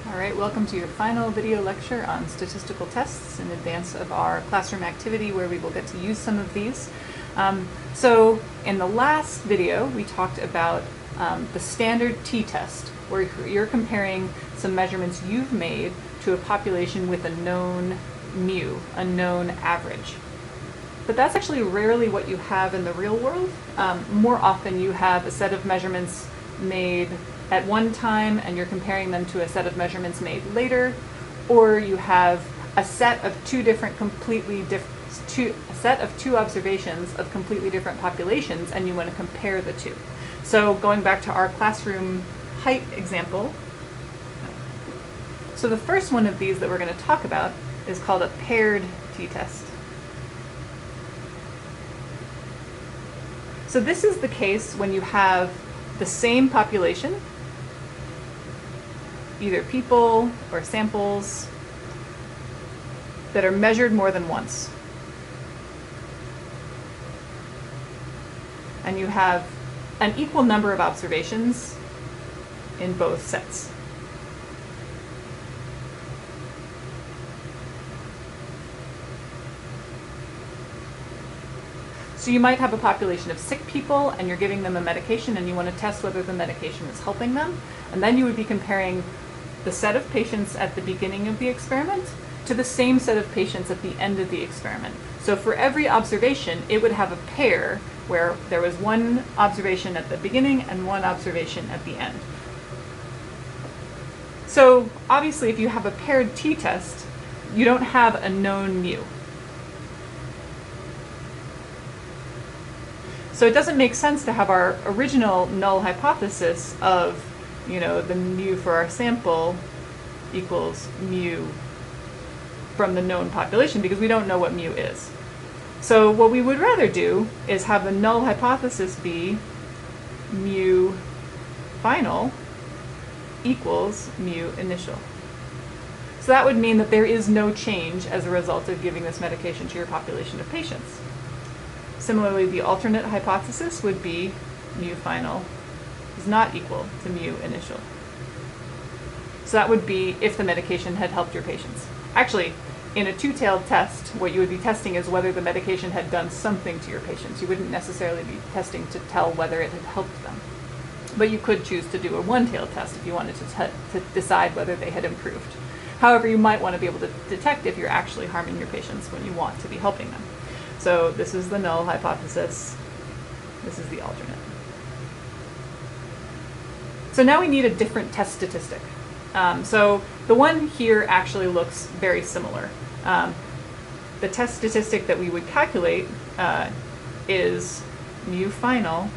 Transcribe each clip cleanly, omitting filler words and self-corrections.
All right, welcome to your final video lecture on statistical tests in advance of our classroom activity where we will get to use some of these. So in the last video, we talked about the standard t-test, where you're comparing some measurements you've made to a population with a known mu, a known average. But that's actually rarely what you have in the real world. More often you have a set of measurements made at one time and you're comparing them to a set of measurements made later, or you have a set of two observations of completely different populations and you want to compare the two. So going back to our classroom height example, so the first one of these that we're going to talk about is called a paired t-test. So this is the case when you have the same population, either people or samples, that are measured more than once. And you have an equal number of observations in both sets. So you might have a population of sick people and you're giving them a medication and you want to test whether the medication is helping them. And then you would be comparing the set of patients at the beginning of the experiment to the same set of patients at the end of the experiment. So for every observation, it would have a pair where there was one observation at the beginning and one observation at the end. So obviously, if you have a paired t-test, you don't have a known mu. So it doesn't make sense to have our original null hypothesis of, the mu for our sample equals mu from the known population, because we don't know what mu is. So what we would rather do is have the null hypothesis be mu final equals mu initial. So that would mean that there is no change as a result of giving this medication to your population of patients. Similarly, the alternate hypothesis would be mu final is not equal to mu initial. So that would be if the medication had helped your patients. Actually, in a two-tailed test, what you would be testing is whether the medication had done something to your patients. You wouldn't necessarily be testing to tell whether it had helped them. But you could choose to do a one-tailed test if you wanted to decide whether they had improved. However, you might want to be able to detect if you're actually harming your patients when you want to be helping them. So this is the null hypothesis. This is the alternate. So now we need a different test statistic. So the one here actually looks very similar. The test statistic that we would calculate is mu final,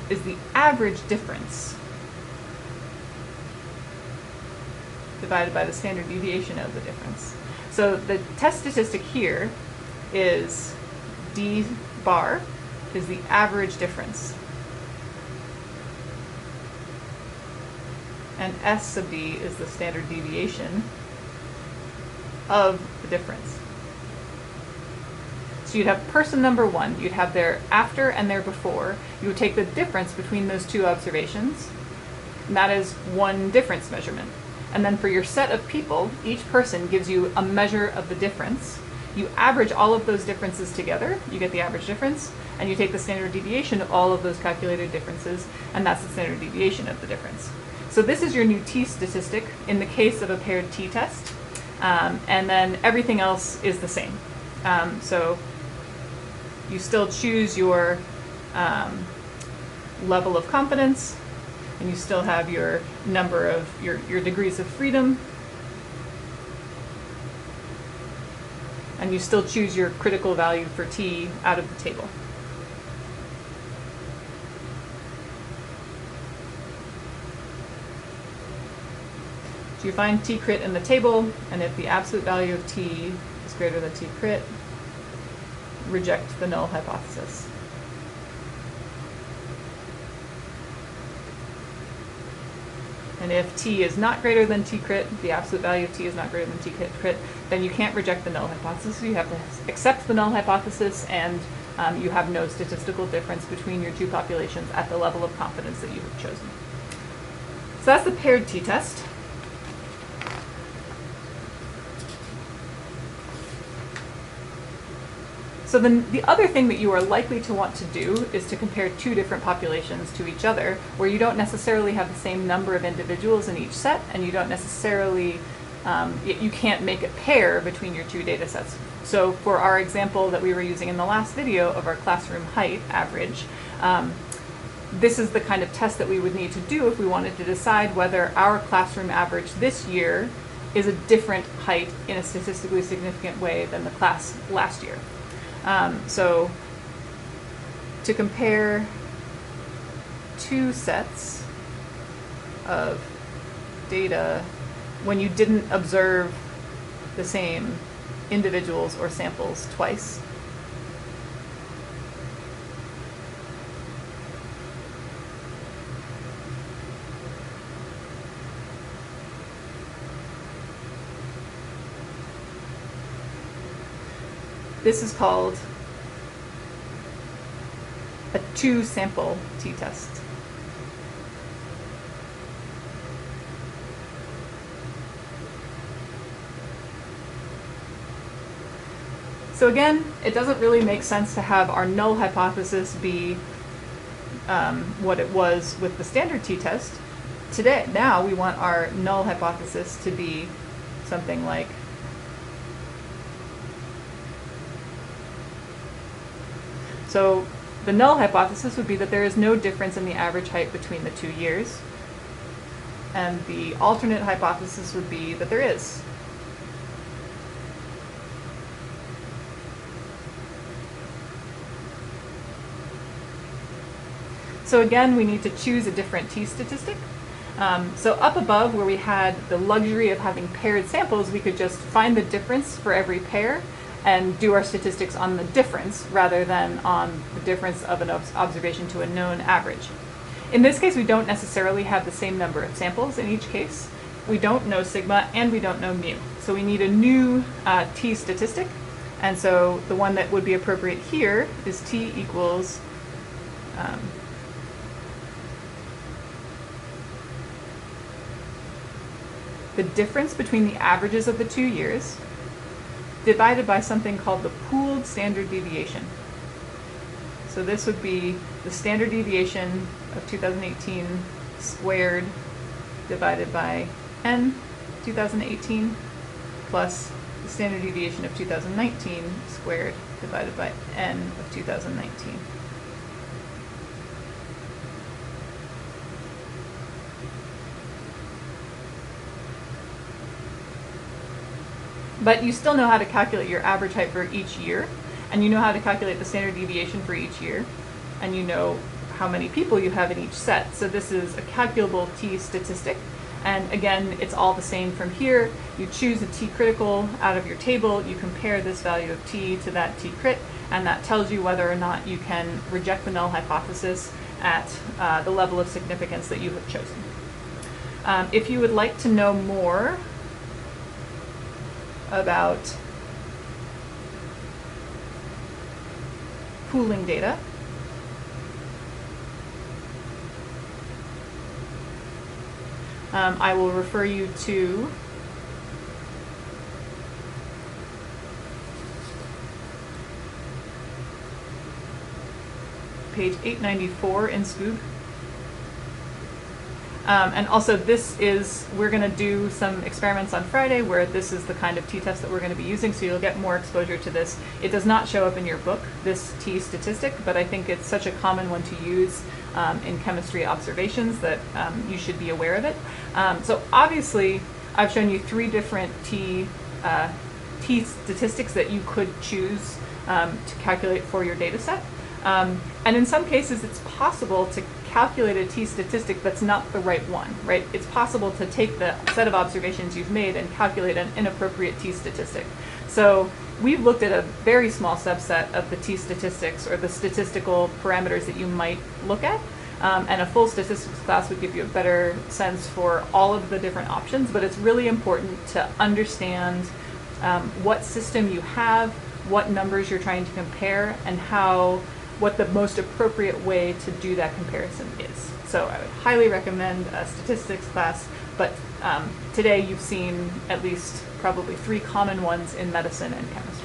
is the average difference divided by the standard deviation of the difference. So the test statistic here is d bar is the average difference, and S sub d is the standard deviation of the difference. So you'd have person number one, you'd have their after and their before. You would take the difference between those two observations, and that is one difference measurement. And then for your set of people, each person gives you a measure of the difference. You average all of those differences together, you get the average difference, and you take the standard deviation of all of those calculated differences, and that's the standard deviation of the difference. So this is your new t statistic in the case of a paired t-test, and then everything else is the same. So you still choose your level of confidence, and you still have your number of your degrees of freedom, and you still choose your critical value for t out of the table. So you find t crit in the table, and if the absolute value of t is greater than t crit, reject the null hypothesis. And if t is not greater than t crit, the absolute value of t is not greater than t crit, then you can't reject the null hypothesis. You have to accept the null hypothesis and you have no statistical difference between your two populations at the level of confidence that you have chosen. So that's the paired t-test. So then the other thing that you are likely to want to do is to compare two different populations to each other, where you don't necessarily have the same number of individuals in each set, and you don't necessarily, you can't make a pair between your two data sets. So for our example that we were using in the last video of our classroom height average, this is the kind of test that we would need to do if we wanted to decide whether our classroom average this year is a different height in a statistically significant way than the class last year. So to compare two sets of data when you didn't observe the same individuals or samples twice, this is called a two-sample t-test. So again, it doesn't really make sense to have our null hypothesis be what it was with the standard t-test. Now we want our null hypothesis to be something like so the null hypothesis would be that there is no difference in the average height between the 2 years. And the alternate hypothesis would be that there is. So again, we need to choose a different t-statistic. So up above, where we had the luxury of having paired samples, we could just find the difference for every pair and do our statistics on the difference rather than on the difference of an observation to a known average. In this case, we don't necessarily have the same number of samples in each case. We don't know sigma and we don't know mu. So we need a new t-statistic. And so the one that would be appropriate here is t equals the difference between the averages of the 2 years divided by something called the pooled standard deviation. So this would be the standard deviation of 2018 squared divided by n 2018 plus the standard deviation of 2019 squared divided by n of 2019. But you still know how to calculate your average height for each year, and you know how to calculate the standard deviation for each year, and you know how many people you have in each set. So this is a calculable t-statistic, and again, it's all the same from here. You choose a t-critical out of your table, you compare this value of t to that t-crit, and that tells you whether or not you can reject the null hypothesis at the level of significance that you have chosen. If you would like to know more about pooling data, I will refer you to page 894 in SCOOG. And also we're going to do some experiments on Friday where this is the kind of t-test that we're going to be using, so you'll get more exposure to this. It does not show up in your book, this t-statistic, but I think it's such a common one to use in chemistry observations that you should be aware of it. So obviously, I've shown you 3 different t-statistics that you could choose to calculate for your data set. And in some cases, it's possible to calculate a t-statistic that's not the right one, right? It's possible to take the set of observations you've made and calculate an inappropriate t-statistic. So we've looked at a very small subset of the t-statistics or the statistical parameters that you might look at, and a full statistics class would give you a better sense for all of the different options, but it's really important to understand what system you have, what numbers you're trying to compare and what the most appropriate way to do that comparison is. So I would highly recommend a statistics class, but today you've seen at least probably 3 common ones in medicine and chemistry.